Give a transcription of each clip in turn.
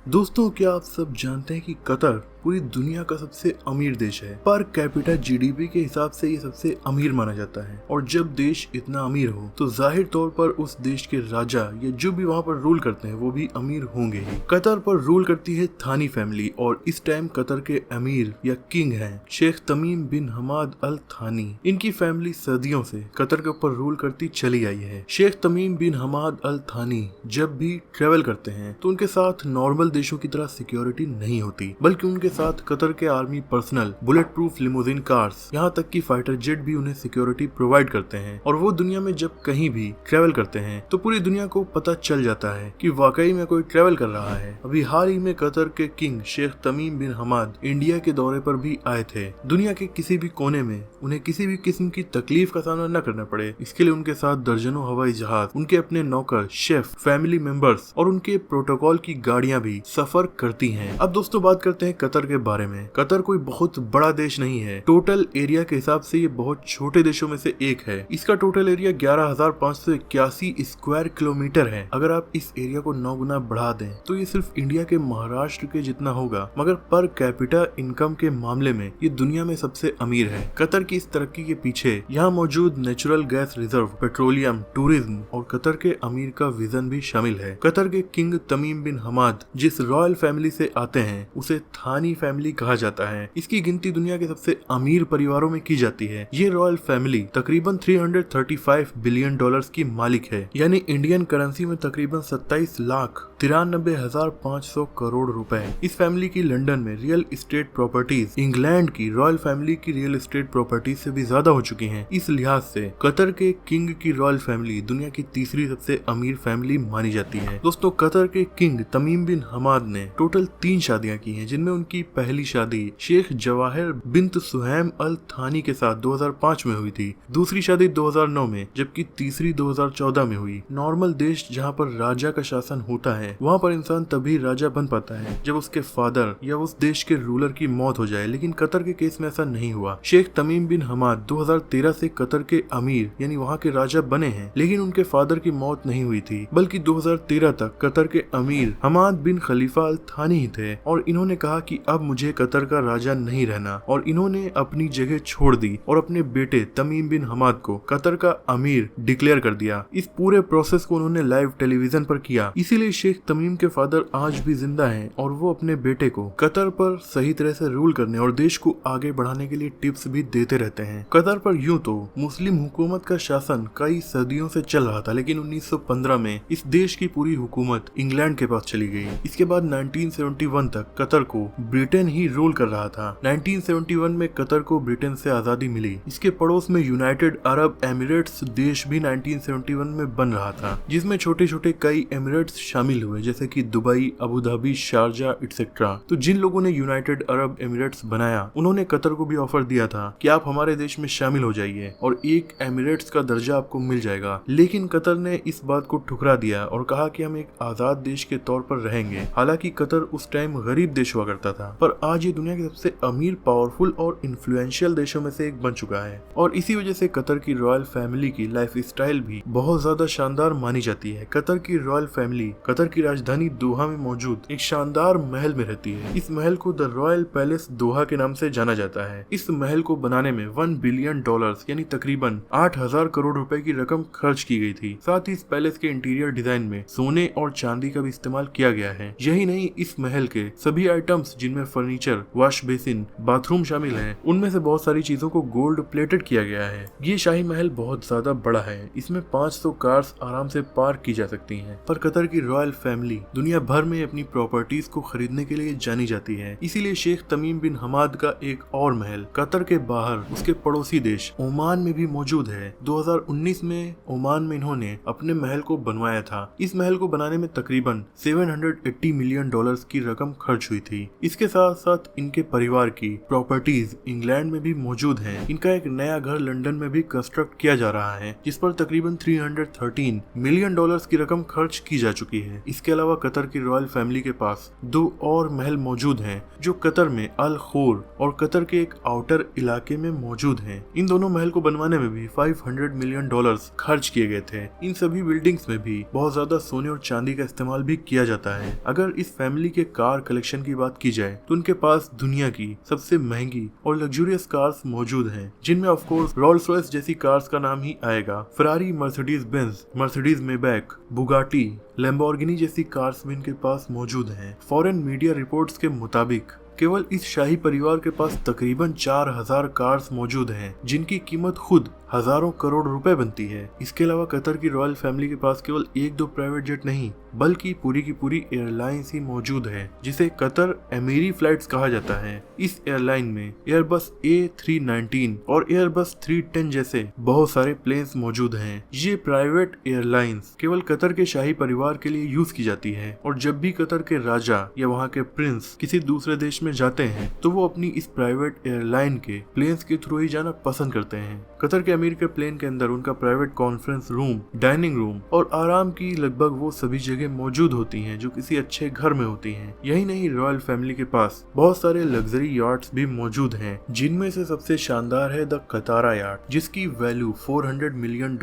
दोस्तों, क्या आप सब जानते हैं कि कतर पूरी दुनिया का सबसे अमीर देश है। पर कैपिटा जीडीपी के हिसाब से ये सबसे अमीर माना जाता है। और जब देश इतना अमीर हो तो जाहिर तौर पर उस देश के राजा या जो भी वहाँ पर रूल करते हैं वो भी अमीर होंगे ही। कतर पर रूल करती है थानी फैमिली और इस टाइम कतर के अमीर या किंग हैं शेख तमीम बिन हमाद अल थानी। इनकी फैमिली सदियों से कतर के ऊपर रूल करती चली आई है। शेख तमीम बिन हमाद अल थानी जब भी ट्रेवल करते हैं तो उनके साथ नॉर्मल देशों की तरह सिक्योरिटी नहीं होती, बल्कि उनके साथ कतर के army personnel bullet proof limousine cars, यहाँ तक कि फाइटर जेट भी उन्हें सिक्योरिटी प्रोवाइड करते हैं। और वो दुनिया में जब कहीं भी ट्रेवल करते हैं तो पूरी दुनिया को पता चल जाता है कि वाकई में कोई ट्रेवल कर रहा है। अभी हाल ही में कतर के किंग शेख तमीम बिन हमाद इंडिया के दौरे पर भी आए थे। दुनिया के किसी भी कोने में उन्हें किसी भी किस्म की तकलीफ का सामना न करना पड़े, इसके लिए उनके साथ दर्जनों हवाई जहाज, उनके अपने नौकर, शेफ, फैमिली मेंबर्स और उनके प्रोटोकॉल की गाड़ियां भी सफर करती हैं। अब दोस्तों बात करते हैं कतर के बारे में। कतर कोई बहुत बड़ा देश नहीं है। टोटल एरिया के हिसाब से ये बहुत छोटे देशों में से एक है। इसका टोटल एरिया 11,581 स्क्वायर किलोमीटर है। अगर आप इस एरिया को 9 गुना बढ़ा दें तो ये सिर्फ इंडिया के महाराष्ट्र के जितना होगा, मगर पर कैपिटा इनकम के मामले में ये दुनिया में सबसे अमीर है। कतर की इस तरक्की के पीछे यहाँ मौजूद natural gas reserve, petroleum, tourism और कतर के अमीर का विजन भी शामिल है। कतर के किंग तमीम बिन हमाद जिस रॉयल फैमिली से आते हैं उसे थानी फैमिली कहा जाता है। इसकी गिनती दुनिया के सबसे अमीर परिवारों में की जाती है। ये रॉयल फैमिली तकरीबन 335 बिलियन डॉलर्स की मालिक है, यानी इंडियन करेंसी में तकरीबन 27,93,500 करोड़ रुपए। इस फैमिली की लंदन में रियल एस्टेट प्रॉपर्टीज इंग्लैंड की रॉयल फैमिली की रियल एस्टेट प्रॉपर्टीज से भी ज्यादा हो चुकी हैं। इस लिहाज से कतर के किंग की रॉयल फैमिली दुनिया की तीसरी सबसे अमीर फैमिली मानी जाती है। दोस्तों, कतर के किंग तमीम बिन हमाद ने टोटल 3 शादियां की हैं, जिनमें उनकी पहली शादी शेख जवाहिर बिन्त सुहैम अल थानी के साथ 2005 में हुई थी, दूसरी शादी 2009 में, जबकि तीसरी 2014 में हुई। नॉर्मल देश जहाँ पर राजा का शासन होता है वहाँ पर इंसान तभी राजा बन पाता है जब उसके फादर या उस देश के रूलर की मौत हो जाए, लेकिन कतर के केस में ऐसा नहीं हुआ। शेख तमीम बिन हमाद 2013 से कतर के अमीर यानी वहाँ के राजा बने हैं, लेकिन उनके फादर की मौत नहीं हुई थी, बल्कि 2013 तक कतर के अमीर हमाद बिन खलीफा अल थानी ही थे। और इन्होंने कहा कि अब मुझे कतर का राजा नहीं रहना, और इन्होंने अपनी जगह छोड़ दी और अपने बेटे तमीम बिन हमाद को कतर का अमीर डिक्लेयर कर दिया। इस पूरे प्रोसेस को उन्होंने लाइव टेलीविजन पर किया। इसीलिए शेख तमीम के फादर आज भी जिंदा हैं और वो अपने बेटे को कतर पर सही तरह से रूल करने और देश को आगे बढ़ाने के लिए टिप्स भी देते रहते हैं। कतर पर यूं तो मुस्लिम हुकूमत का शासन कई सदियों से चल रहा था, लेकिन 1915 में इस देश की पूरी हुकूमत इंग्लैंड के पास चली गई। इसके बाद 1971 तक कतर को ब्रिटेन ही रूल कर रहा था। 1971 में कतर को ब्रिटेन से आजादी मिली। इसके पड़ोस में यूनाइटेड अरब एमिरेट्स देश भी 1971 में बन रहा था, जिसमें छोटे छोटे कई एमिरेट्स शामिल हुए, जैसे कि Dubai, Abu Dhabi, Sharjah etcetera. तो जिन लोगों ने यूनाइटेड अरब एमिरेट्स बनाया उन्होंने कतर को भी ऑफर दिया था कि आप हमारे देश में शामिल हो जाइए और एक एमिरेट्स का दर्जा आपको मिल जाएगा, लेकिन कतर ने इस बात को ठुकरा दिया और कहा कि हम एक आजाद देश के तौर पर रहेंगे। हालांकि कतर उस टाइम गरीब देश हुआ करता था, पर आज ये दुनिया के सबसे अमीर, पावरफुल और इन्फ्लुएंशियल देशों में से एक बन चुका है। और इसी वजह से कतर की रॉयल फैमिली की लाइफ स्टाइल भी बहुत ज्यादा शानदार मानी जाती है। कतर की रॉयल फैमिली कतर की राजधानी दोहा में मौजूद एक शानदार महल में रहती है। इस महल को द रॉयल पैलेस दोहा के नाम से जाना जाता है। इस महल को बनाने में $1 बिलियन यानी तकरीबन 8,000 करोड़ रुपए की रकम खर्च की गई थी। साथ ही इस पैलेस के इंटीरियर डिजाइन में सोने और चांदी का भी इस्तेमाल किया गया है। यही नहीं, इस महल के सभी आइटम्स जिनमें फर्नीचर, वॉश बेसिन, बाथरूम शामिल हैं, उनमें से बहुत सारी चीजों को गोल्ड प्लेटेड किया गया है। ये शाही महल बहुत ज्यादा बड़ा है। इसमें 500 कार्स आराम से पार्क की जा सकती हैं। पर कतर की रॉयल फैमिली दुनिया भर में अपनी प्रॉपर्टीज को खरीदने के लिए जानी जाती है। इसीलिए शेख तमीम बिन हमाद का एक और महल कतर के बाहर उसके पड़ोसी देश ओमान में भी मौजूद है। 2019 में ओमान में इन्होंने अपने महल को बनवाया था। इस महल को बनाने में तकरीबन $780 मिलियन की रकम खर्च हुई थी। इसके साथ साथ इनके परिवार की प्रॉपर्टीज इंग्लैंड में भी मौजूद हैं। इनका एक नया घर लंदन में भी कंस्ट्रक्ट किया जा रहा है, जिस पर तकरीबन $313 मिलियन की रकम खर्च की जा चुकी है। इसके अलावा कतर की रॉयल फैमिली के पास 2 और महल मौजूद हैं जो कतर में अल खोर और कतर के एक आउटर इलाके में मौजूद हैं। इन दोनों महल को बनवाने में भी $500 मिलियन खर्च किए गए थे। इन सभी बिल्डिंग्स में भी बहुत ज्यादा सोने और चांदी का इस्तेमाल भी किया जाता है। अगर इस फैमिली के कार कलेक्शन की बात की जाए तो उनके पास दुनिया की सबसे महंगी और लग्जूरियस कार्स मौजूद हैं, जिनमें ऑफ कोर्स रोल्स रॉयस जैसी कार्स का नाम ही आएगा। Ferrari, Mercedes Benz, Mercedes Maybach, Bugatti, Lamborghini जैसी कार्स भी इनके पास मौजूद हैं। फॉरेन मीडिया रिपोर्ट्स के मुताबिक केवल इस शाही परिवार के पास तकरीबन 4000 कार्स मौजूद हैं, जिनकी कीमत खुद हजारों करोड़ रुपए बनती है। इसके अलावा कतर की रॉयल फैमिली के पास केवल 1-2 प्राइवेट जेट नहीं बल्कि पूरी की पूरी एयरलाइंस ही मौजूद है, जिसे कतर एमिरी फ्लाइट्स कहा जाता है। इस एयरलाइन में एयरबस A319 और एयरबस 310 जैसे बहुत सारे प्लेन्स मौजूद हैं। ये प्राइवेट एयरलाइंस केवल कतर के शाही परिवार के लिए यूज की जाती है, और जब भी कतर के राजा या वहाँ के प्रिंस किसी दूसरे देश में जाते हैं तो वो अपनी इस प्राइवेट एयरलाइन के प्लेन्स के थ्रू ही जाना पसंद करते हैं। कतर के अमीर के प्लेन के अंदर उनका private conference room, dining room और आराम की लगभग वो सभी जगह मौजूद होती हैं जो किसी अच्छे घर में होती हैं। यही नहीं, रॉयल फैमिली के पास बहुत सारे लग्जरी यार्ड्स भी मौजूद हैं, जिनमें से सबसे शानदार है द कतारा यार्ड, जिसकी वैल्यू $400 मिलियन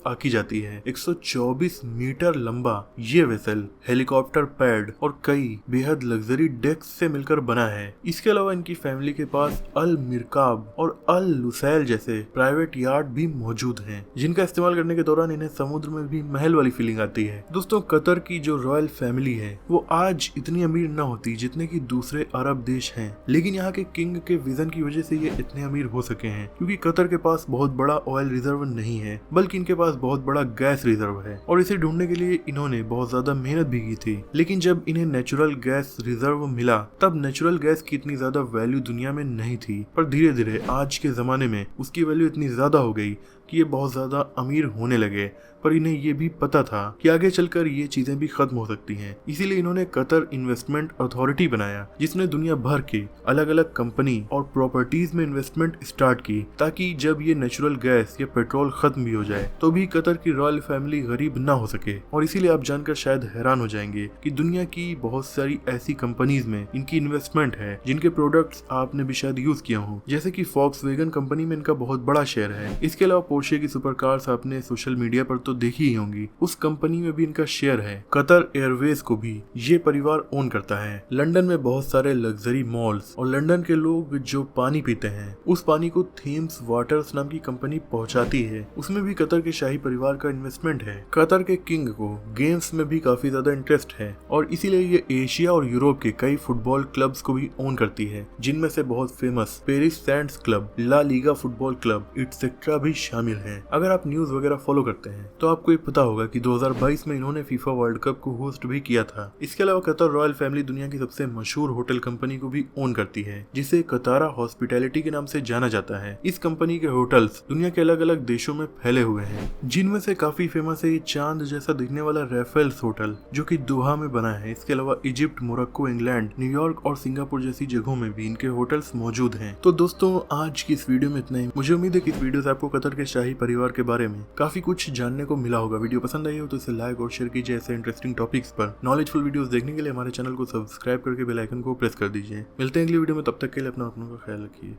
आकी जाती है। 124 मीटर लंबा ये वेसल हेलीकॉप्टर पैड और कई बेहद लग्जरी डेक्स से मिलकर बना है। इसके अलावा इनकी फैमिली के पास अल मिरकाब और अल लुसैल जैसे प्राइवेट यार्ड भी मौजूद हैं, जिनका इस्तेमाल करने के दौरान इन्हें समुद्र में भी महल वाली फीलिंग आती है। दोस्तों, कतर की जो रॉयल फैमिली है वो आज इतनी अमीर न होती जितने की दूसरे अरब देश हैं, लेकिन यहाँ के किंग के विजन की वजह से ये इतने अमीर हो सके हैं, क्योंकि कतर के पास बहुत बड़ा ऑयल रिजर्व नहीं है बल्कि इनके पास बहुत बड़ा गैस रिजर्व है, और इसे ढूंढने के लिए इन्होंने बहुत ज्यादा मेहनत भी की थी। लेकिन जब इन्हें नेचुरल गैस रिजर्व मिला तब नेचुरल गैस की इतनी ज्यादा वैल्यू दुनिया में नहीं थी, पर धीरे धीरे आज के जमाने में उसकी वैल्यू इतनी ज्यादा हो गई कि ये बहुत ज्यादा अमीर होने लगे। पर इन्हें ये भी पता था कि आगे चलकर ये चीजें भी खत्म हो सकती हैं, इसीलिए इन्होंने कतर इन्वेस्टमेंट अथॉरिटी बनाया, जिसने दुनिया भर के अलग अलग कंपनी और प्रॉपर्टीज में इन्वेस्टमेंट स्टार्ट की, ताकि जब ये नेचुरल गैस या पेट्रोल खत्म भी हो जाए तो भी कतर की रॉयल फैमिली गरीब ना हो सके। और इसीलिए आप जानकर शायद हैरान हो जाएंगे कि दुनिया की बहुत सारी ऐसी कंपनीज में इनकी इन्वेस्टमेंट है जिनके प्रोडक्ट्स आपने भी शायद यूज किया हो, जैसे कि फॉक्सवैगन कंपनी में इनका बहुत बड़ा शेयर है। इसके अलावा पोर्शे की सुपर कार्स आपने सोशल मीडिया पर तो देखी ही होंगी, उस कंपनी में भी इनका शेयर है। कतर एयरवेज को भी ये परिवार ओन करता है। लंदन में बहुत सारे लग्जरी मॉल्स और लंदन के लोग जो पानी पीते हैं उस पानी को थेम्स वाटर्स नाम की कंपनी पहुंचाती है, उसमें भी कतर के शाही परिवार का इन्वेस्टमेंट है। कतर के किंग को गेम्स में भी काफी ज्यादा इंटरेस्ट है और इसीलिए ये एशिया और यूरोप के कई फुटबॉल क्लब्स को भी ओन करती है, जिनमें से बहुत फेमस पेरिस सैंड्स club, La Liga football club etcetera भी शामिल है। अगर आप न्यूज वगैरह फॉलो करते हैं तो आपको ये पता होगा कि 2022 में इन्होंने फीफा वर्ल्ड कप को होस्ट भी किया था। इसके अलावा कतर रॉयल फैमिली दुनिया की सबसे मशहूर होटल कंपनी को भी ओन करती है, जिसे कतारा हॉस्पिटैलिटी के नाम से जाना जाता है। इस कंपनी के होटल्स दुनिया के अलग अलग देशों में फैले हुए हैं, जिनमें से काफी फेमस है ये चांद जैसा दिखने वाला रेफेल्स होटल जो कि दोहा में बना है। इसके अलावा इजिप्ट, मोरक्को, इंग्लैंड, न्यूयॉर्क और सिंगापुर जैसी जगहों में भी इनके होटल्स मौजूद हैं। तो दोस्तों, आज की इस वीडियो में इतना ही। मुझे उम्मीद है कि इस वीडियो से आपको कतर के शाही परिवार के बारे में काफी कुछ जानने को मिला होगा। वीडियो पसंद आई हो तो इसे लाइक और शेयर कीजिए। ऐसे इंटरेस्टिंग टॉपिक्स पर नॉलेजफुल वीडियोस देखने के लिए हमारे चैनल को सब्सक्राइब करके बेल आइकन को प्रेस कर दीजिए। मिलते हैं अगली वीडियो में, तब तक के लिए अपना का ख्याल रखिए।